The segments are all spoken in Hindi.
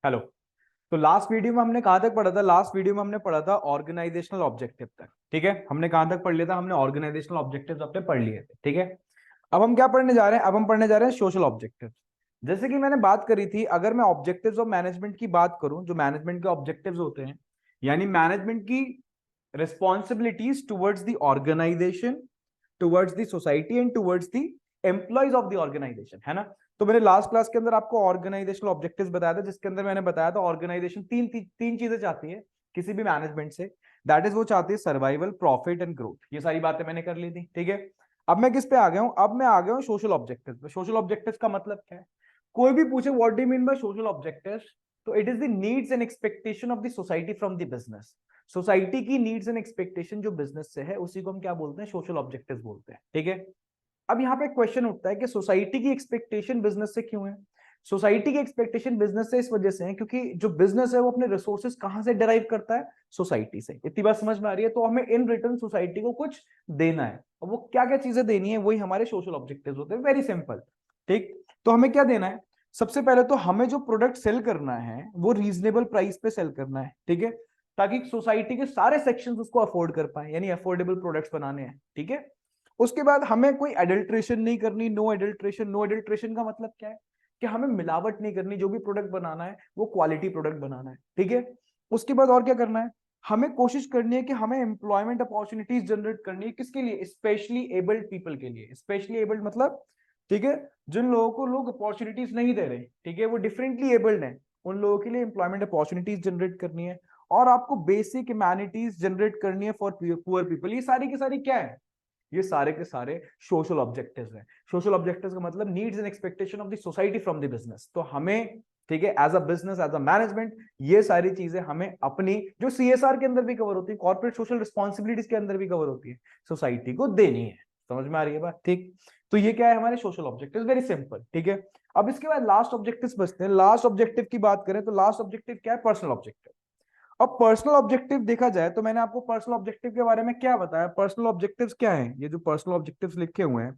हेलो। तो लास्ट वीडियो में हमने कहां तक पढ़ा था? लास्ट वीडियो में हमने पढ़ा था ऑर्गेनाइजेशनल ऑब्जेक्टिव तक। ठीक है, हमने कहां तक पढ़ लिया था? हमने ऑर्गेनाइजेशनल ऑब्जेक्टिव्स अपने पढ़ लिए थे। ठीक है, अब हम क्या पढ़ने जा रहे हैं? अब हम पढ़ने जा रहे हैं सोशल ऑब्जेक्टिव्स। जैसे कि मैंने बात करी थी, अगर मैं ऑब्जेक्टिव्स ऑफ मैनेजमेंट की बात करूं, जो मैनेजमेंट के ऑब्जेक्टिव्स होते हैं, यानी मैनेजमेंट की responsibilities towards the organisation, towards the society and towards the employees of the organisation, है ना। तो मैंने लास्ट क्लास के अंदर आपको ऑर्गेनाइजेशनल ऑब्जेक्टिव्स बताया था, जिसके अंदर मैंने बताया था ऑर्गेनाइजेशन तीन चीजें चाहती है किसी भी मैनेजमेंट से। दैट इज वो चाहती है सर्वाइवल, प्रॉफिट एंड ग्रोथ। ये सारी बातें मैंने कर ली थी। ठीक है, अब मैं किस पे आ गया हूं? अब मैं आ गया हूं सोशल ऑब्जेक्टिव्स पे। सोशल ऑब्जेक्टिव्स का मतलब क्या है? कोई भी पूछे what do you mean by social objectives, तो it is the needs and expectation of the society from the business. Society की नीड्स एंड एक्सपेक्टेशन जो बिजनेस से है, उसी को हम क्या बोलते हैं? सोशल ऑब्जेक्टिव्स बोलते हैं। ठीक है, अब यहाँ पे क्वेश्चन उठता है कि सोसाइटी की एक्सपेक्टेशन बिजनेस से क्यों है? सोसाइटी की एक्सपेक्टेशन बिजनेस से इस वजह से है क्योंकि जो बिजनेस है वो अपने रिसोर्सेज कहां से डिराइव करता है? सोसाइटी से। इतनी बात समझ में आ रही है? तो हमें इन रिटर्न सोसाइटी को कुछ देना है। अब वो क्या क्या चीजें देनी है, वही हमारे सोशल ऑब्जेक्टिव्स होते हैं। Very simple. ठीक, तो हमें क्या देना है? सबसे पहले तो हमें जो प्रोडक्ट सेल करना है वो रीजनेबल प्राइस पे सेल करना है। ठीक है, ताकि सोसाइटी के सारे सेक्शंस उसको अफोर्ड कर पाए, यानी अफोर्डेबल प्रोडक्ट्स बनाने हैं। ठीक है, उसके बाद हमें कोई एडल्ट्रेशन नहीं करनी। No adulteration. नो एडल्ट्रेशन का मतलब क्या है? कि हमें मिलावट नहीं करनी। जो भी प्रोडक्ट बनाना है वो क्वालिटी प्रोडक्ट बनाना है। ठीक है, उसके बाद और क्या करना है? हमें कोशिश करनी है कि हमें एम्प्लॉयमेंट अपॉर्चुनिटीज जनरेट करनी है। किसके लिए? स्पेशली एबल्ड पीपल के लिए। स्पेशली एबल्ड मतलब, ठीक है, जिन लोगों को लोग अपॉर्चुनिटीज नहीं दे रहे, ठीक है, वो डिफरेंटली एबल्ड हैं, उन लोगों के लिए एम्प्लॉयमेंट अपॉर्चुनिटीज जनरेट करनी है। और आपको बेसिक ह्यूमैनिटीज जनरेट करनी है फॉर पुअर पीपल। ये सारी की सारी क्या है? ये सारे के सारे सोशल ऑब्जेक्टिव्स हैं। सोशल ऑब्जेक्टिव्स का मतलब needs and expectation of the society from the business. तो हमें, ठीक है, as a business, as a management, ये सारी चीजें हमें अपनी जो सीएसआर के अंदर भी कवर होती है, कॉर्पोरेट सोशल रिस्पॉन्सिबिलिटीज के अंदर भी कवर होती है, सोसाइटी को देनी है। समझ में आ रही है बात? ठीक, तो ये क्या है हमारे सोशल ऑब्जेक्टिव? Very simple. ठीक है, अब इसके बाद लास्ट ऑब्जेक्टिव बचते हैं। लास्ट ऑब्जेक्टिव की बात करें तो लास्ट ऑब्जेक्टिव क्या है? Personal objective. अब पर्सनल ऑब्जेक्टिव देखा जाए तो मैंने आपको पर्सनल ऑब्जेक्टिव के बारे में क्या बताया? पर्सनल ऑब्जेक्टिव्स क्या हैं? ये जो पर्सनल ऑब्जेक्टिव्स लिखे हुए हैं,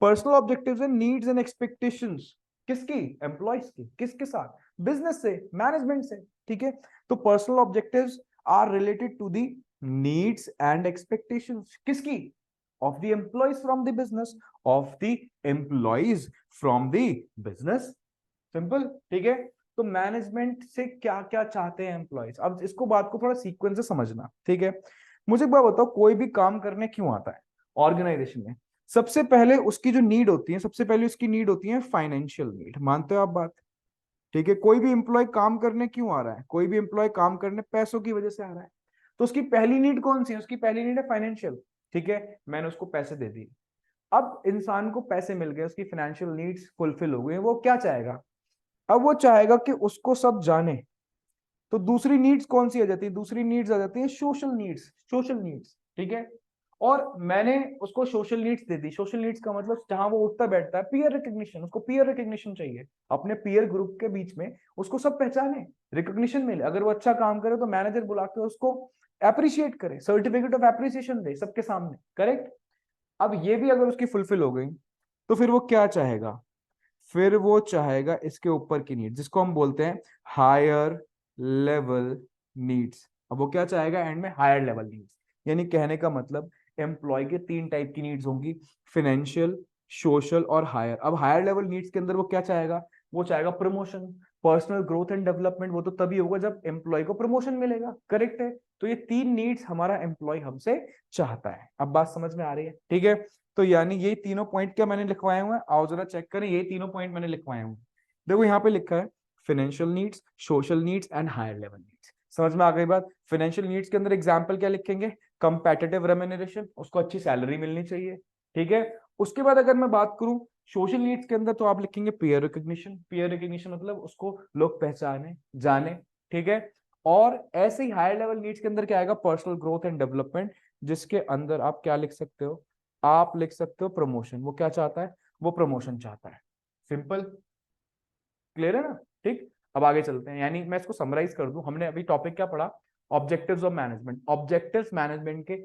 पर्सनल ऑब्जेक्टिव्स हैं नीड्स एंड एक्सपेक्टेशंस। किसकी? एम्प्लॉयज की। किसके साथ? बिजनेस से, मैनेजमेंट से। ठीक है, तो personal objectives are related to the needs and expectations. किसकी? Of the employees from the business, of the employees from the business. Simple. ठीक है, तो मैनेजमेंट से क्या क्या चाहते हैं एम्प्लॉयज? अब इसको बात को थोड़ा सीक्वेंस से समझना। ठीक है, मुझे एक बात बताओ, कोई भी काम करने क्यों आता है ऑर्गेनाइजेशन में? सबसे पहले उसकी जो नीड होती है, सबसे पहले उसकी नीड होती है फाइनेंशियल नीड। मानते हो आप बात? ठीक है, कोई भी एम्प्लॉय काम करने क्यों आ रहा है? कोई भी एम्प्लॉय काम करने पैसों की वजह से आ रहा है। तो उसकी पहली नीड कौन सी है? उसकी पहली नीड है फाइनेंशियल। ठीक है, मैंने उसको पैसे दे दिए। अब इंसान को पैसे मिल गए, उसकी फाइनेंशियल नीड्स फुलफिल हो गई, वो क्या चाहेगा? अब वो चाहेगा कि उसको सब जाने। तो दूसरी नीड्स कौन सी आ जाती है? दूसरी नीड्स आ जाती है सोशल नीड्स। सोशल नीड्स, ठीक है, और मैंने उसको सोशल नीड्स दे दी। सोशल नीड्स का मतलब जहां वो उठता बैठता है, पीयर रिकग्निशन। उसको पीयर रिकग्निशन चाहिए अपने पीयर ग्रुप के बीच में, उसको सब पहचाने, रिकग्निशन मिले। अगर वो अच्छा काम करे तो मैनेजर बुला के उसको अप्रिशिएट करे, सर्टिफिकेट ऑफ अप्रिसिएशन दे सबके सामने। करेक्ट? अब ये भी अगर उसकी फुलफिल हो गई, तो फिर वो क्या चाहेगा? फिर वो चाहेगा इसके ऊपर की नीड, जिसको हम बोलते हैं हायर लेवल नीड्स। अब वो क्या चाहेगा एंड में? Higher level needs. यानी कहने का मतलब एम्प्लॉय के तीन टाइप की नीड्स होंगी, फाइनेंशियल, सोशल और हायर। अब हायर लेवल नीड्स के अंदर वो क्या चाहेगा? वो चाहेगा promotion, personal growth and development. वो तो तभी होगा जब एम्प्लॉय को प्रमोशन मिलेगा। करेक्ट है? तो ये तीन नीड्स हमारा एम्प्लॉय हमसे चाहता है। अब बात समझ में आ रही है? ठीक है, तो यानी ये तीनों पॉइंट क्या मैंने लिखवाए हुए हैं? आओ जरा चेक करें, ये तीनों पॉइंट मैंने लिखवाए हुए हैं। देखो यहाँ पे लिखा है financial needs, social needs and higher level needs. समझ में आ गई बात? फाइनेंशियल नीड्स के अंदर एग्जांपल क्या लिखेंगे? कंपेटिटिव रेम्यूनरेशन, उसको अच्छी सैलरी मिलनी चाहिए। ठीक है, उसके बाद अगर मैं बात करूं सोशल नीड्स के अंदर, तो आप लिखेंगे पीयर रिकग्निशन। पीयर रिकग्निशन मतलब उसको लोग पहचाने, जाने। ठीक है, और ऐसे ही हायर लेवल नीड्स के अंदर क्या आएगा? पर्सनल ग्रोथ एंड डेवलपमेंट, जिसके अंदर आप क्या लिख सकते हो? आप लिख सकते हो प्रमोशन। वो क्या चाहता है? वो प्रमोशन चाहता है। सिंपल। क्लियर है ना? ठीक, अब आगे चलते हैं। यानी मैं इसको समराइज कर दूं, हमने अभी टॉपिक क्या पढ़ा? Objectives of management. Objectives management के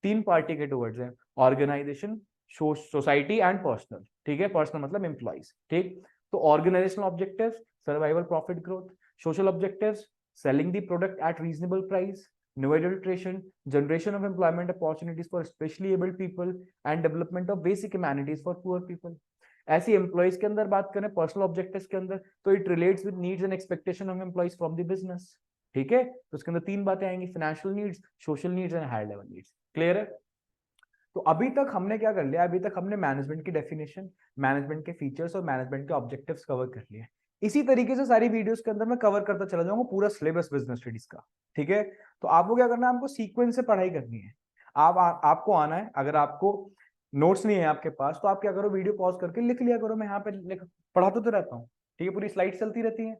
तीन पार्टी के टुवर्ड्स हैं, ऑर्गेनाइजेशन, सोसाइटी एंड पर्सनल। ठीक है, पर्सनल मतलब एम्प्लॉइज। ठीक, तो organisational objectives survival, profit, growth. Social objectives, selling the product at reasonable price, no adulteration, generation of employment opportunities for specially abled people and development of basic amenities for poor people. ऐसी एम्प्लॉइज के अंदर बात करें पर्सनल ऑब्जेक्टिव्स के अंदर, तो it relates with needs and expectation of employees from the business. ठीक है, तो इसके अंदर तीन बातें आएंगी, financial needs, social needs and higher level needs. Clear है? तो अभी तक हमने क्या कर लिया, अभी तक हमने मैनेजमेंट की डेफिनेशन, मैनेजमेंट के फीचर्स और मैनेजमेंट के ऑब्जेक्टिव्स कवर कर लिए। इसी तरीके से सारी वीडियोस के अंदर मैं कवर करता चला जाऊंगा पूरा सिलेबस बिजनेस स्टडीज का। ठीक है, तो आपको क्या करना है, आपको सीक्वेंस से पढ़ाई करनी है। आपको आना है, अगर आपको नोट्स नहीं है आपके पास तो आप क्या करो, वीडियो पॉज करके लिख लिया करो, मैं यहाँ पे पढ़ाता तो रहता हूँ। ठीक है, पूरी स्लाइड चलती रहती है।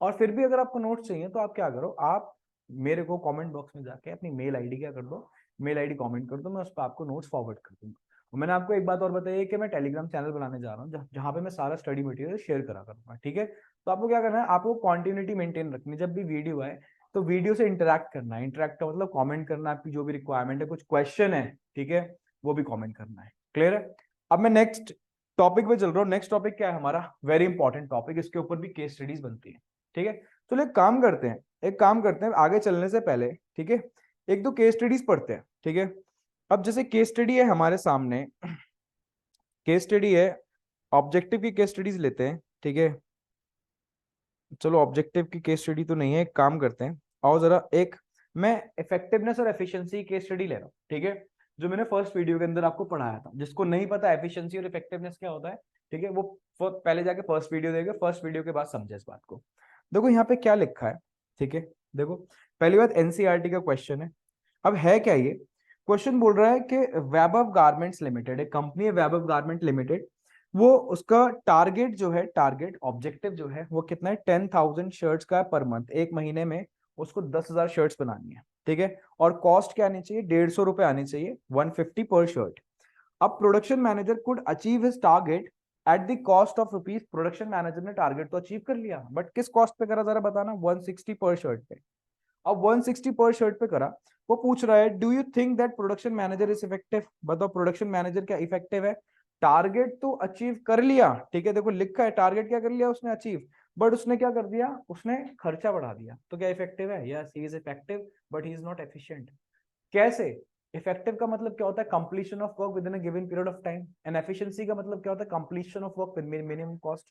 और फिर भी अगर आपको नोट्स चाहिए तो आप क्या करो, आप मेरे को कमेंट बॉक्स में जाके अपनी मेल आईडी क्या कर दो, मेल आईडी कमेंट कर दो, मैं उस पर आपको नोट्स फॉरवर्ड कर दूंगा। और मैंने आपको एक बात और बताई है कि मैं टेलीग्राम चैनल बनाने जा रहा हूँ जहाँ पे मैं सारा स्टडी मटेरियल शेयर करा करूंगा। ठीक है, तो आपको क्या करना है, आपको कॉन्टिन्यूटी मेंटेन रखनी है। जब भी वीडियो आए तो वीडियो से इंटरेक्ट करना है। इंटरेक्ट का मतलब कॉमेंट करना, आपकी जो भी रिक्वायरमेंट है, कुछ क्वेश्चन है, ठीक है, वो भी कॉमेंट करना है। क्लियर है? अब मैं नेक्स्ट टॉपिक पे चल रहा हूँ। नेक्स्ट टॉपिक क्या है हमारा, वेरी इंपॉर्टेंट टॉपिक, इसके ऊपर भी केस स्टडीज बनती है। ठीक है, चलो एक काम करते हैं आगे चलने से पहले, ठीक है, एक दो केस स्टडीज पढ़ते हैं। ठीक है, अब जैसे केस स्टडी है हमारे सामने, केस स्टडी है, ऑब्जेक्टिव की केस स्टडीज लेते हैं। ठीक है, चलो ऑब्जेक्टिव की केस स्टडी तो नहीं है, एक काम करते हैं, आओ जरा एक मैं इफेक्टिवनेस और एफिशिएंसी केस स्टडी ले रहा हूँ। ठीक है, जो मैंने फर्स्ट वीडियो के अंदर आपको पढ़ाया था, जिसको नहीं पता एफिशिएंसी और इफेक्टिवनेस क्या होता है, ठीक है, वो पहले जाके फर्स्ट वीडियो देखे, फर्स्ट वीडियो के बाद समझे इस बात को। देखो यहाँ पे क्या लिखा है, ठीक है, देखो पहली बात एनसीईआरटी का क्वेश्चन है। अब है क्या ये, क्वेश्चन बोल रहा है कि वैभव गारमेंट्स लिमिटेड, एक कंपनी है वैभव गारमेंट लिमिटेड, वो उसका टारगेट जो है, टारगेट ऑब्जेक्टिव जो है वो कितना है, 10,000 शर्ट्स का पर मंथ, एक महीने में उसको 10,000 शर्ट्स बनानी है। ठीक है, और कॉस्ट क्या आनी चाहिए, 150 रुपए आनी चाहिए, 150 पर शर्ट। अब production manager could achieve his target at the cost of rupees, production manager ने टारगेट तो अचीव कर लिया, बट किस कॉस्ट पे करा जरा बताना, 160 पर शर्ट पे। अब 160 पर शर्ट पे करा, वो पूछ रहा है do you think that production manager is effective, बताओ प्रोडक्शन मैनेजर क्या इफेक्टिव है। टारगेट तो अचीव कर लिया, ठीक है, देखो लिखा है टारगेट क्या कर लिया उसने अचीव, बट उसने क्या कर दिया, उसने खर्चा बढ़ा दिया, तो क्या इफेक्टिव है, yes he is effective but he is not efficient. कैसे, इफेक्टिव का मतलब क्या होता है, completion of work with in a given period of time, and efficiency का मतलब क्या होता है, completion of work with minimum cost.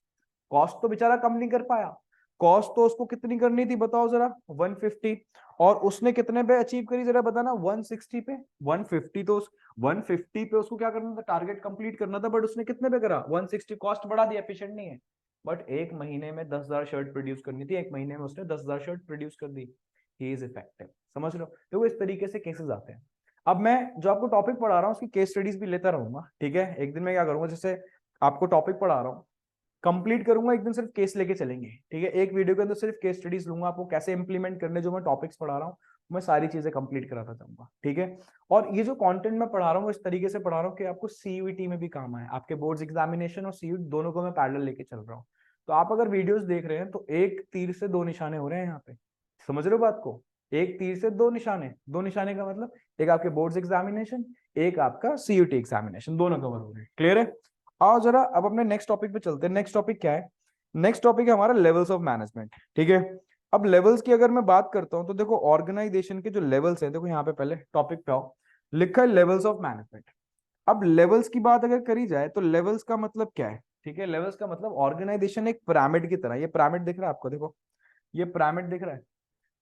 Cost तो बेचारा कम नहीं कर पाया, कॉस्ट तो उसको कितनी करनी थी बताओ जरा, 150, और उसने कितने पे अचीव करी जरा बताना, 160 पे। 150 तो 150 पे उसको क्या करना था, टारगेट कंप्लीट करना था, बट उसने कितने पे करा, 160, कॉस्ट बढ़ा दी, एफिशिएंट नहीं है। बट एक महीने में 10,000 शर्ट प्रोड्यूस करनी थी, एक महीने में उसने 10,000 शर्ट प्रोड्यूस कर दी, ही इज इफेक्टिव। समझ लो, तो इस तरीके से केसेस आते हैं। अब मैं जो आपको टॉपिक पढ़ा रहा हूँ उसकी केस स्टडीज भी लेता रहूंगा। ठीक है, एक दिन मैं क्या करूंगा, जैसे आपको टॉपिक पढ़ा रहा हूँ कंप्लीट करूंगा, एक दिन सिर्फ केस लेके चलेंगे। ठीक है, एक वीडियो के अंदर सिर्फ केस स्टडीज लूंगा, आपको कैसे इंप्लीमेंट करने, जो मैं टॉपिक्स पढ़ा रहा हूँ मैं सारी चीजें कंप्लीट कराता जाऊंगा। ठीक है, और ये जो कंटेंट मैं पढ़ा रहा हूँ इस तरीके से पढ़ा रहा हूँ कि आपको सीयूईटी में भी काम आए, आपके बोर्ड्स एग्जामिनेशन और सीयूईटी दोनों को मैं पैरेलल लेके चल रहा हूँ। तो आप अगर वीडियोस देख रहे हैं तो एक तीर से दो निशाने हो रहे हैं यहाँ पे, समझ रहे हो बात को, एक तीर से दो निशाने, दो निशाने का मतलब एक आपके बोर्ड्स एग्जामिनेशन, एक आपका सीयूईटी एग्जामिनेशन, दोनों कवर हो रहे हैं। क्लियर है? आओ जरा अब अपने नेक्स्ट टॉपिक पे चलते हैं। नेक्स्ट टॉपिक क्या है, नेक्स्ट टॉपिक है हमारा लेवल्स ऑफ मैनेजमेंट। ठीक है, अब लेवल्स की अगर मैं बात करता हूं तो देखो ऑर्गेनाइजेशन के जो लेवल्स हैं, देखो यहाँ पे पहले टॉपिक पे आओ, लिखा है लेवल्स ऑफ मैनेजमेंट। अब लेवल्स की बात अगर करी जाए तो लेवल्स का मतलब क्या है, ठीक है, लेवल्स का मतलब ऑर्गेनाइजेशन एक पिरामिड की तरह, ये पिरामिड दिख रहा है आपको, देखो ये पिरामिड दिख रहा है।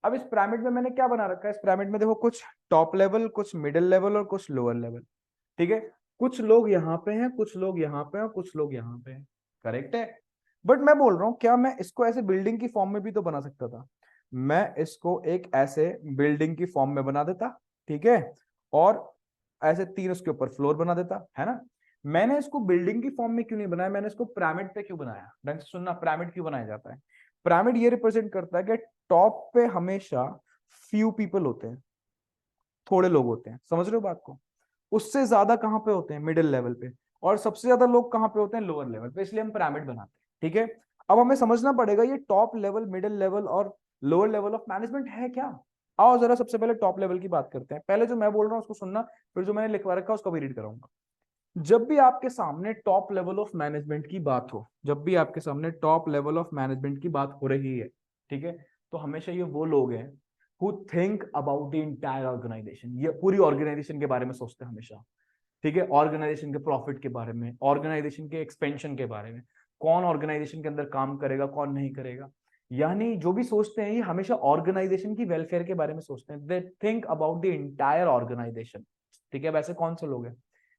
अब इस पिरामिड में मैंने क्या बना रखा है, इस पिरामिड में देखो कुछ टॉप लेवल, कुछ मिडिल लेवल और कुछ लोअर लेवल। ठीक है, कुछ लोग यहाँ पे हैं, कुछ लोग यहाँ पे हैं, और कुछ लोग यहाँ पे हैं, करेक्ट है। बट मैं बोल रहा हूँ क्या मैं इसको ऐसे बिल्डिंग की फॉर्म में भी तो बना सकता था, मैं इसको एक ऐसे बिल्डिंग की फॉर्म में बना देता, ठीक है, और ऐसे तीन उसके ऊपर फ्लोर बना देता, है ना। मैंने इसको बिल्डिंग की फॉर्म में क्यों नहीं बनाया, मैंने इसको पिरामिड पे क्यों बनाया, ढंग से सुनना, पिरामिड क्यों बनाया जाता है। पिरामिड ये रिप्रेजेंट करता है कि टॉप पे हमेशा फ्यू पीपल होते हैं, थोड़े लोग होते हैं, समझ रहे हो बात को, उससे ज्यादा कहां पे होते हैं, मिडिल लेवल पे, और सबसे ज्यादा लोग कहां पे होते हैं, लोअर लेवल पे, इसलिए हम पिरामिड बनाते हैं। ठीक है, अब हमें समझना पड़ेगा ये टॉप लेवल, मिडिल लेवल और लोअर लेवल ऑफ मैनेजमेंट है क्या। आओ जरा सबसे पहले टॉप लेवल की बात करते हैं, पहले जो मैं बोल रहा हूँ उसको सुनना, फिर जो मैंने लिखवा रखा है उसको भी रीड कराऊंगा। जब भी आपके सामने टॉप लेवल ऑफ मैनेजमेंट की बात हो, जब भी आपके सामने टॉप लेवल ऑफ मैनेजमेंट की बात हो रही है, ठीक है। तो हमेशा ये वो लोग हैं who think about the entire organization, ये पूरी ऑर्गेनाइजेशन के बारे में सोचते हैं हमेशा, ठीक है। ऑर्गेनाइजेशन के प्रॉफिट के बारे में, ऑर्गेनाइजेशन के एक्सपेंशन के बारे में, कौन ऑर्गेनाइजेशन के अंदर काम करेगा कौन नहीं करेगा, यानी जो भी सोचते हैं ये हमेशा ऑर्गेनाइजेशन की वेलफेयर के बारे में सोचते हैं। They think about the entire organisation, ठीक है। वैसे कौन से लोग हैं?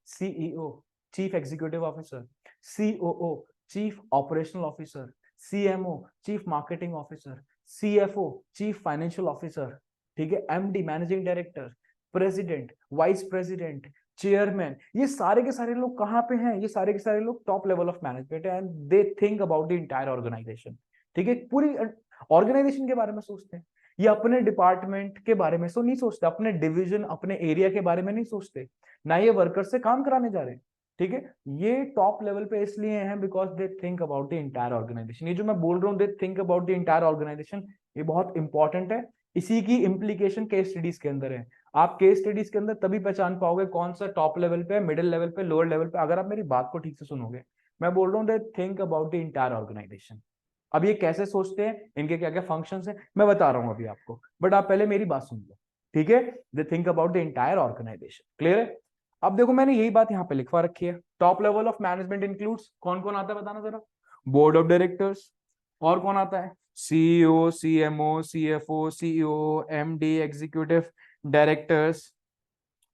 CEO, chief executive officer, COO, chief operational officer, CMO, chief marketing officer, CFO, chief financial officer, ठीक है। MD, managing director, president, vice president, chairman, ये सारे के सारे लोग कहाँ पे हैं? ये सारे के सारे लोग टॉप लेवल ऑफ मैनेजमेंट है, and they think about the entire organisation, ठीक है। पूरी ऑर्गेनाइजेशन के बारे में सोचते हैं। ये अपने डिपार्टमेंट के बारे में तो नहीं सोचते, अपने डिवीजन, अपने एरिया के बारे में नहीं सोचते, ना ये वर्कर से काम कराने जा रहे हैं, ठीक है। ये टॉप लेवल पे इसलिए हैं because they think about the entire organisation. ये जो मैं बोल रहा हूँ, they think about the entire organisation, ये बहुत इंपॉर्टेंट है। इसी की इम्प्लीकेशन केस स्टडीज के अंदर है। आप केस स्टडीज के अंदर तभी पहचान पाओगे कौन सा टॉप लेवल पे, मिडिल लेवल पे, लोअर लेवल पे, अगर आप मेरी बात को ठीक से सुनोगे। मैं बोल रहा हूँ they think about the entire organisation. अब ये कैसे सोचते हैं, इनके क्या क्या फंक्शंस हैं, मैं बता रहा हूं अभी आपको, बट आप पहले मेरी बात सुन लो, ठीक है। They think about the entire organisation, clear है? अब देखो मैंने यही बात यहाँ पे लिखवा रखी है। Top level of management includes, कौन कौन आता है बताना जरा? बोर्ड ऑफ डायरेक्टर्स, और कौन आता है? CEO, CMO, CFO, CEO, MD, executive directors,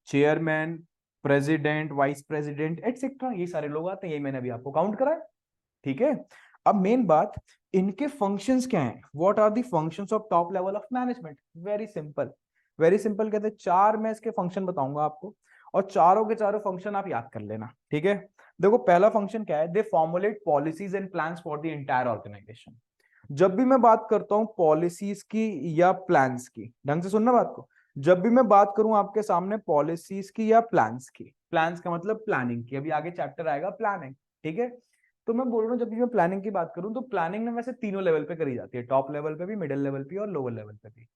chairman, president, vice president, etcetera, ये सारे लोग आते हैं। ये मैंने अभी आपको काउंट करा है, ठीक है। अब मेन बात, इनके फंक्शंस क्या हैं? What are the functions of top level of management? Very simple, very simple. कहते हैं चार, मैं इसके फंक्शन बताऊंगा आपको, और चारों के चारों फंक्शन आप याद कर लेना, ठीक है। देखो पहला फंक्शन क्या है? They formulate policies and plans for the entire organisation. जब भी मैं बात करता हूं पॉलिसीज की या प्लान्स की, ढंग से सुनना बात को, जब भी मैं बात करूं आपके सामने पॉलिसीज की या प्लान्स की, प्लान्स का मतलब प्लानिंग की, अभी आगे चैप्टर आएगा प्लानिंग, ठीक है। तो मैं बोल रहा हूँ जब भी मैं प्लानिंग की बात करूं तो प्लानिंग में वैसे तीनों लेवल पे करी जाती है, टॉप लेवल पे भी, मिडिल लेवल पे और लोअर लेवल पे भी।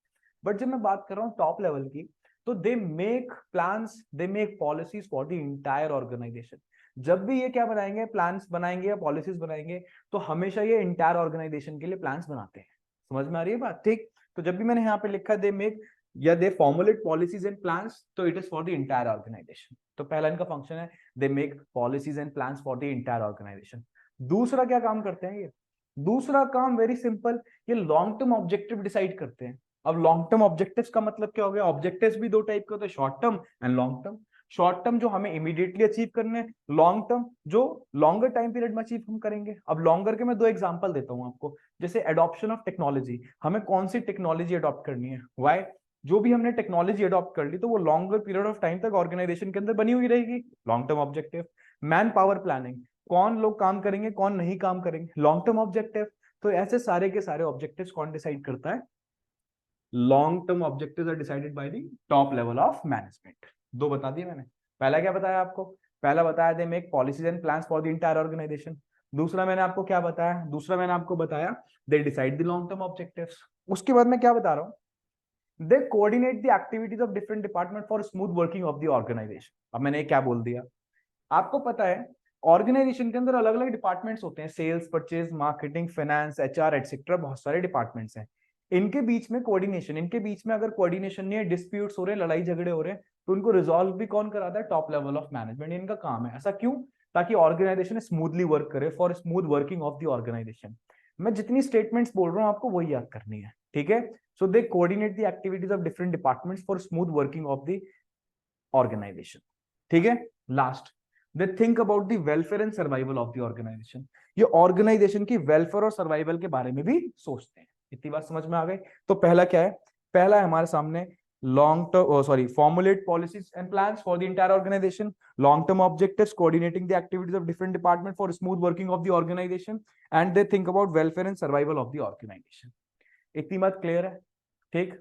बट जब मैं बात कर रहा हूँ टॉप लेवल की, तो they make plans, they make policies for the entire organisation. जब भी ये क्या बनाएंगे, प्लान्स बनाएंगे या पॉलिसीज बनाएंगे, तो हमेशा ये इंटायर ऑर्गेनाइजेशन के लिए प्लान्स बनाते हैं। समझ में आ रही है बात? ठीक। तो जब भी मैंने यहाँ पे लिखा दे मेक या they formulate policies and plans, तो it is for the entire organisation. तो पहला इनका फंक्शन है they make policies and plans for the entire organisation. दूसरा क्या काम करते हैं ये? दूसरा काम वेरी सिंपल, ये लॉन्ग टर्म ऑब्जेक्टिव डिसाइड करते हैं। अब लॉन्ग टर्म ऑब्जेक्टिव्स का मतलब क्या हो गया? ऑब्जेक्टिव्स भी दो टाइप के होते हैं, short term and long term. Short term जो हमें इमीडिएटली अचीव करने हैं, लॉन्ग टर्म जो लॉन्गर टाइम पीरियड में अचीव हम करेंगे। अब लॉन्गर के मैं दो एग्जांपल देता हूं आपको, जैसे एडॉप्शन ऑफ टेक्नोलॉजी, हमें कौन सी टेक्नोलॉजी अडॉप्ट करनी है, व्हाई? जो भी हमने टेक्नोलॉजी अडॉप्ट कर ली तो वो लॉन्गर पीरियड ऑफ टाइम तक ऑर्गेनाइजेशन के अंदर बनी हुई रहेगी, long term objective. Man power planning, कौन लोग काम करेंगे कौन नहीं काम करेंगे, लॉन्ग टर्म ऑब्जेक्टिव। तो ऐसे सारे के सारे ऑब्जेक्टिव्स कौन डिसाइड करता है? Long term objectives are decided by the top level of management. दो बता दिए मैंने। पहला क्या बताया आपको? पहला बताया they make policies and plans for the entire organisation. दूसरा मैंने आपको क्या बताया? दूसरा मैंने आपको बताया they decide the long term objectives. उसके बाद मैं क्या बता रहा हूँ? They coordinate the activities of different department for smooth working of the organisation. अब मैंने क्या बोल दिया? आपको पता है ऑर्गेनाइजेशन के अंदर अलग अलग डिपार्टमेंट्स होते हैं, sales, purchase, marketing, finance, HR, etcetera, बहुत सारे डिपार्टमेंट्स हैं। इनके बीच में कोऑर्डिनेशन, इनके बीच में अगर कोऑर्डिनेशन नहीं है, डिस्प्यूट्स हो रहे हैं, लड़ाई झगड़े हो रहे हैं, तो उनको रिजॉल्व भी कौन कराता है? Top level of management. इनका काम है। ऐसा क्यों? ताकि ऑर्गेनाइजेशन स्मूथली वर्क करे, for smooth working of the organisation. मैं जितनी स्टेटमेंट्स बोल रहा हूँ आपको वही याद करनी है, ठीक है। So they coordinate the activities of different departments for smooth working of the organisation, ठीक है। Last, they think about the welfare and survival of the organisation. ये ऑर्गेनाइजेशन की वेलफेयर और सर्वाइवल के बारे में भी सोचते हैं। इतनी बात समझ में आ गई? तो पहला क्या है? पहला है हमारे सामने long term, sorry, formulate policies and plans for the entire organisation, long term objectives, coordinating the activities of different department for smooth working of the organisation, and they think about welfare and survival of the organisation. इतनी बात क्लियर है? ठीक।